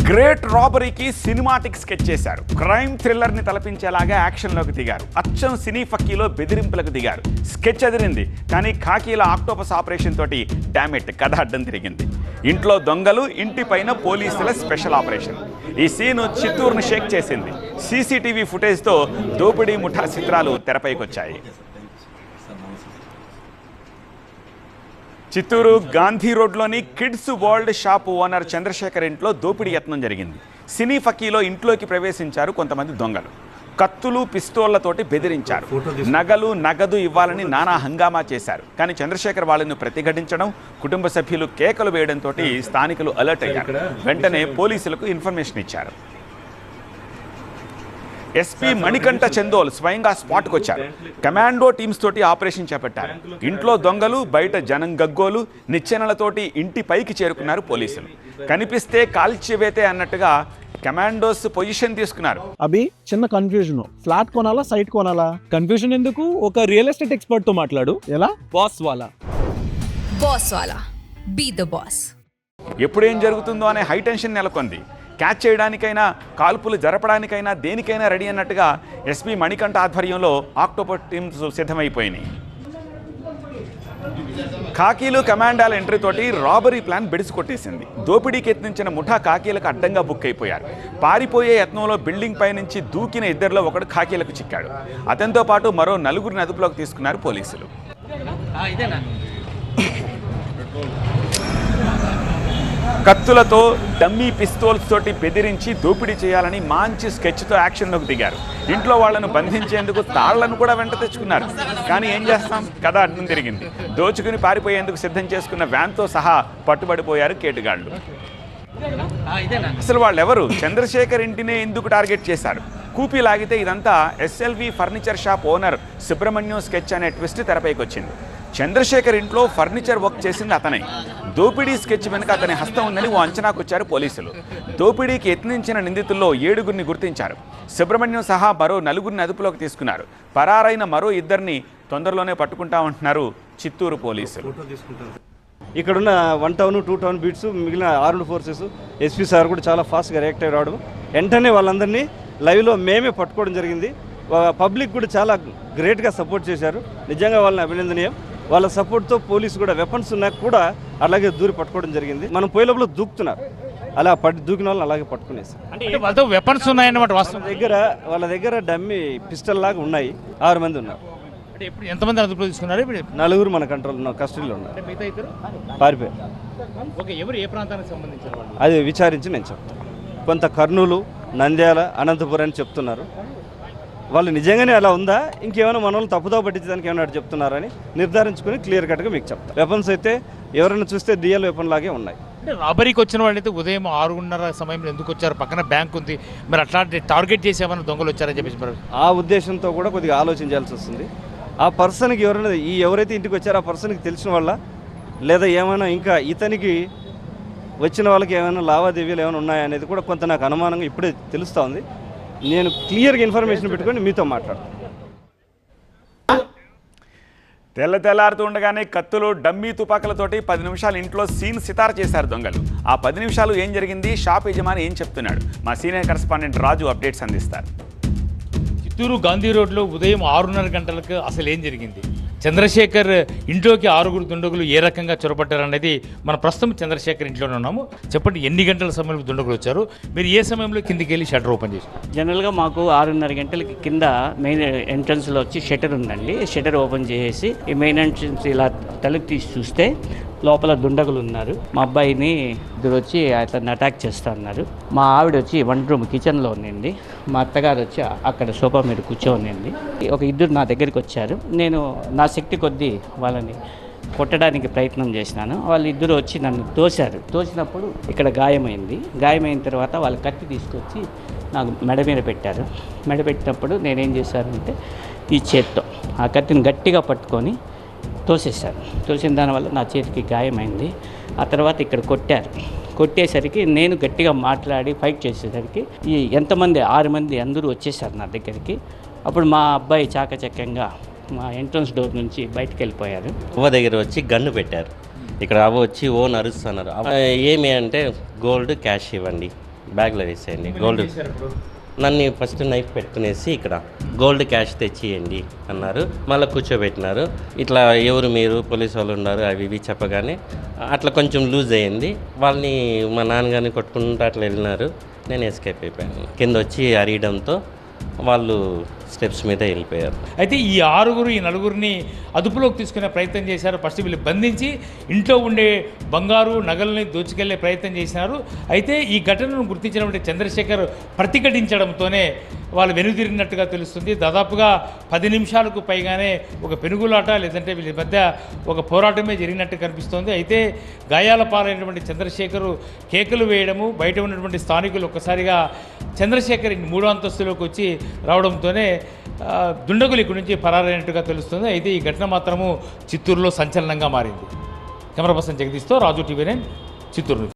Great రాబరీకి cinematic sketch చేశారు. Crime థ్రిల్లర్ని తలపించేలాగా యాక్షన్లోకి దిగారు. అచ్చం సినీ ఫక్కీలో బెదిరింపులకు దిగారు. స్కెచ్ అదిరింది, కానీ ఖాకీల ఆక్టోపస్ ఆపరేషన్ తోటి డామెట్ కథ అడ్డం తిరిగింది. ఇంట్లో దొంగలు, ఇంటిపైన పోలీసుల స్పెషల్ ఆపరేషన్. ఈ సీను చిత్తూరును షేక్ చేసింది. సీసీటీవీ ఫుటేజ్తో దోపిడీ ముఠా చిత్రాలు తెరపైకొచ్చాయి. చిత్తూరు గాంధీ రోడ్లోని kids world shop owner Chandrasekhar ఇంట్లో దోపిడీ యత్నం జరిగింది. సినీ ఫకీలో ఇంట్లోకి ప్రవేశించారు కొంతమంది దొంగలు. కత్తులు, పిస్తోళ్లతోటి బెదిరించారు. నగలు, నగదు ఇవ్వాలని నానా హంగామా చేశారు. కానీ చంద్రశేఖర్ వాళ్ళను ప్రతిఘటించడం, కుటుంబ సభ్యులు కేకలు వేయడంతో స్థానికులు అలర్ట్ అయ్యారు. వెంటనే పోలీసులకు ఇన్ఫర్మేషన్ ఇచ్చారు. ఎస్పీ మణికంఠ చందోల్ స్వయంగా స్పాట్కు వచ్చారు. కమాండో టీమ్స్ తోటి ఆపరేషన్ చేపట్టారు. ఇంట్లో దొంగలు, బయట జనం గగ్గోలు, నిచ్చెనలతోటి ఇంటి పైకి చేరుకున్నారు పోలీసులు. కనిపిస్తే కాల్చివేతే అన్నట్టుగా కమాండోస్ పొజిషన్ తీసుకున్నారు. అభి, చిన్న కన్ఫ్యూజన్. ఫ్లాట్ కొనాలా, సైట్ కొనాలా? కన్ఫ్యూజన్ ఎందుకు? ఒక రియల్ ఎస్టేట్ ఎక్స్పర్ట్ తో మాట్లాడు. ఎలా? బాస్ వాలా. Be the boss. ఎప్పుడేం జరుగుతుందో అనే హై టెన్షన్ నెలకొంది. క్యాచ్ చేయడానికైనా, కాల్పులు జరపడానికైనా, దేనికైనా రెడీ అన్నట్టుగా ఎస్పీ మణికంఠ ఆధ్వర్యంలో ఆక్టోపస్ టీమ్స్ సిద్ధమైపోయినాయి. ఖాకీలు, కమాండాల ఎంట్రీతోటి రాబరీ ప్లాన్ బెడిసికొట్టేసింది. దోపిడీకి యత్నించిన ముఠా ఖాకీలకు అడ్డంగా బుక్ అయిపోయారు. పారిపోయే యత్నంలో బిల్డింగ్ పై నుంచి దూకిన ఇద్దరిలో ఒకడు ఖాకీలకు చిక్కాడు. అతనితో పాటు మరో నలుగురిని అదుపులోకి తీసుకున్నారు పోలీసులు. కత్తులతో, డమ్మీ పిస్తోల్స్ తోటి బెదిరించి దోపిడీ చేయాలని మంచి స్కెచ్తో యాక్షన్లోకి దిగారు. ఇంట్లో వాళ్లను బంధించేందుకు తాళ్లను కూడా వెంట తెచ్చుకున్నారు. కానీ ఏం చేస్తాం, కథ అడ్డం తిరిగింది. దోచుకుని పారిపోయేందుకు సిద్ధం చేసుకున్న వ్యాన్తో సహా పట్టుబడిపోయారు కేటుగాళ్లు. అసలు వాళ్ళెవరు? చంద్రశేఖర్ ఇంటినే ఎందుకు టార్గెట్ చేశారు? కూపీ లాగితే ఇదంతా SLV furniture shop owner Subrahmanyam sketch అనే ట్విస్ట్ తెరపైకి వచ్చింది. చంద్రశేఖర్ ఇంట్లో ఫర్నిచర్ వర్క్ చేసింది అతనే. దోపిడీ స్కెచ్ వెనుక అతని హస్తం ఉందని ఓ అంచనాకొచ్చారు పోలీసులు. దోపిడీకి యత్నించిన నిందితుల్లో 7గురిని గుర్తించారు. సుబ్రహ్మణ్యం సహా మరో 4గురిని అదుపులోకి తీసుకున్నారు. పరారైన మరో 2 తొందరలోనే పట్టుకుంటామంటున్నారు చిత్తూరు పోలీసులు. ఇక్కడున్న 1 టౌన్ 2 టౌన్ బీట్స్, మిగిలిన ఆర్మ్డ్ ఫోర్సెస్, ఎస్పీ సార్ కూడా చాలా ఫాస్ట్గా రియాక్ట్ అయ్యి రావడం, వెంటనే వాళ్ళందరినీ లైవ్లో మేమే పట్టుకోవడం జరిగింది. పబ్లిక్ కూడా చాలా గ్రేట్గా సపోర్ట్ చేశారు. నిజంగా వాళ్ళని అభినందనీయం. వాళ్ళ సపోర్ట్తో పోలీసు కూడా వెపన్స్ ఉన్నా కూడా అలాగే దూరి పట్టుకోవడం జరిగింది. మనం పోయే లోపల దూకుతున్నారు, అలా దూకిన వాళ్ళని అలాగే పట్టుకునేసారు. అంటే వాళ్ళతో వెపన్స్ ఉన్నాయన్నమాట. వాళ్ళ దగ్గర డమ్మీ పిస్టల్ లాగా ఉన్నాయి. 6 మంది ఉన్నారు. అంటే ఇప్పుడు ఎంతమంది అదుపులో తీసుకున్నారు? 4 మన కస్టడీలో ఉన్నారు. పారిపోయారు. ఓకే, ఎవరు ఏ ప్రాంతానికి సంబంధించిన వాళ్ళు? అది విచారించి నేను చెప్తాను. కొంత కర్నూలు, నంద్యాల, అనంతపురం అని చెప్తున్నారు. వాళ్ళు నిజంగానే అలా ఉందా, ఇంకేమైనా మన వాళ్ళు తప్పుదో పట్టించడానికి ఏమైనా చెప్తున్నారని నిర్ధారించుకుని క్లియర్ కట్గా మీకు చెప్తాను. వెపన్స్ అయితే ఎవరైనా చూస్తే డిఎల్ వెపన్ లాగే ఉన్నాయి. అంటే రాబరీకి వచ్చిన వాళ్ళైతే ఉదయం 6:30 సమయంలో ఎందుకు వచ్చారు? పక్కన బ్యాంక్ ఉంది, మరి అట్లాంటి టార్గెట్ చేసేమన్నా దొంగలు వచ్చారని చెప్పేసి ఆ ఉద్దేశంతో కూడా కొద్దిగా ఆలోచించాల్సి వస్తుంది. ఆ పర్సన్కి ఎవరైతే ఇంటికి వచ్చారో ఆ పర్సన్కి తెలిసిన వాళ్ళ, లేదా ఏమైనా ఇంకా ఇతనికి వచ్చిన వాళ్ళకి ఏమైనా లావాదేవీలు ఏమైనా ఉన్నాయనేది కూడా కొంత నాకు అనుమానంగా ఇప్పుడే తెలుస్తూ ఉంది. నేను క్లియర్గా ఇన్ఫర్మేషన్ పెట్టుకొని మీతో మాట్లాడతాను. తెల్లారుతూ ఉండగానే కత్తులు, డమ్మీ తుపాకులతోటి 10 నిమిషాలు ఇంట్లో సీన్ సితార్ చేశారు దొంగలు. ఆ 10 నిమిషాలు ఏం జరిగింది, షాప్ యజమాని ఏం చెప్తున్నాడు, మా సీనియర్ కరెస్పాండెంట్ రాజు అప్డేట్స్ అందిస్తారు. చిత్తూరు గాంధీ రోడ్లో ఉదయం 6:30 గంటలకు అసలు ఏం జరిగింది? చంద్రశేఖర్ ఇంట్లోకి 6 దుండగులు ఏ రకంగా చొరబట్టారనేది మన ప్రస్తుతం చంద్రశేఖర్ ఇంట్లోనే ఉన్నాము. చెప్పండి, ఎన్ని గంటల సమయంలో దుండగులు వచ్చారు? మీరు ఏ సమయంలో కిందికి వెళ్ళి షట్టర్ ఓపెన్ చేశారు? జనరల్గా మాకు 6:30 గంటలకి కింద మెయిన్ ఎంట్రన్స్లో వచ్చి షట్టర్ ఉందండి. షట్టర్ ఓపెన్ చేసి ఈ మెయిన్ ఎంట్రన్స్ ఇలా తలుపు తీసి చూస్తే లోపల దుండగులు ఉన్నారు. మా అబ్బాయిని ఇద్దరు వచ్చి అతన్ని అటాక్ చేస్తూ ఉన్నారు. మా ఆవిడ వచ్చి వంట రూమ్ కిచెన్లో ఉండింది. మా అత్తగారు వచ్చి అక్కడ సోఫా మీద కూర్చోనింది. ఒక 2 నా దగ్గరికి వచ్చారు. నేను నా శక్తి కొద్దీ వాళ్ళని కొట్టడానికి ప్రయత్నం చేసినాను. వాళ్ళు 2 వచ్చి నన్ను తోసినప్పుడు ఇక్కడ గాయమైంది. గాయమైన తర్వాత వాళ్ళు కత్తి తీసుకొచ్చి నాకు మెడ మీద పెట్టారు. మెడ పెట్టినప్పుడు నేనేం చేశానంటే ఈ చేత్తో ఆ కత్తిని గట్టిగా పట్టుకొని తోసేశారు. తోసిన దానివల్ల నా చేతికి గాయమైంది. ఆ తర్వాత ఇక్కడ కొట్టేసరికి నేను గట్టిగా మాట్లాడి ఫైట్ చేసేసరికి ఎంతమంది 6 మంది అందరూ వచ్చేసారు నా దగ్గరికి. అప్పుడు మా అబ్బాయి చాకచక్యంగా మా ఎంట్రన్స్ డోర్ నుంచి బయటకు వెళ్ళిపోయారు. అవ్వ దగ్గర వచ్చి గన్ను పెట్టారు. ఇక్కడ అవ్వ వచ్చి ఓ నరుస్తున్నారు. ఏమి అంటే గోల్డ్ క్యాష్ ఇవ్వండి, బ్యాగ్లో వేసేయండి. గోల్డ్ నన్ను ఫస్ట్ నైఫ్ పెట్టుకునేసి ఇక్కడ గోల్డ్ క్యాష్ తెచ్చియండి అన్నారు. మళ్ళీ కూర్చోబెట్టినారు. ఇట్లా ఎవరు మీరు పోలీసు వాళ్ళు ఉన్నారు అవి ఇవి చెప్పగానే అట్లా కొంచెం లూజ్ అయ్యింది. వాళ్ళని మా నాన్నగారిని కొట్టుకుంటూ అట్లా వెళ్ళినారు. నేను ఎస్కేప్ అయిపోయాను. కింద వచ్చి అరియడంతో వాళ్ళు స్టెప్స్ మీద వెళ్ళిపోయారు. అయితే ఈ నలుగురిని అదుపులోకి తీసుకునే ప్రయత్నం చేశారు. ఫస్ట్ వీళ్ళు బంధించి ఇంట్లో ఉండే బంగారు నగల్ని దోచుకెళ్లే ప్రయత్నం చేసినారు. అయితే ఈ ఘటనను గుర్తించినటువంటి చంద్రశేఖర్ ప్రతిఘటించడంతోనే వాళ్ళు వెనుదిరిగినట్టుగా తెలుస్తుంది. దాదాపుగా 10 నిమిషాలకు పైగానే ఒక పెనుగులాట లేదంటే వీళ్ళ మధ్య ఒక పోరాటమే జరిగినట్టు కనిపిస్తోంది. అయితే గాయాల పాలైనటువంటి చంద్రశేఖర్ కేకలు వేయడము, బయట ఉన్నటువంటి స్థానికులు ఒక్కసారిగా చంద్రశేఖర్ 3వ అంతస్తులోకి వచ్చి రావడంతోనే దుండగులు ఇక్కడి నుంచి పరారైనట్టుగా తెలుస్తుంది. అయితే ఈ ఘటన మాత్రము చిత్తూరులో సంచలనంగా మారింది. కెమెరా పర్సన్ జగదీష్తో రాజు, TV9 చిత్తూరు.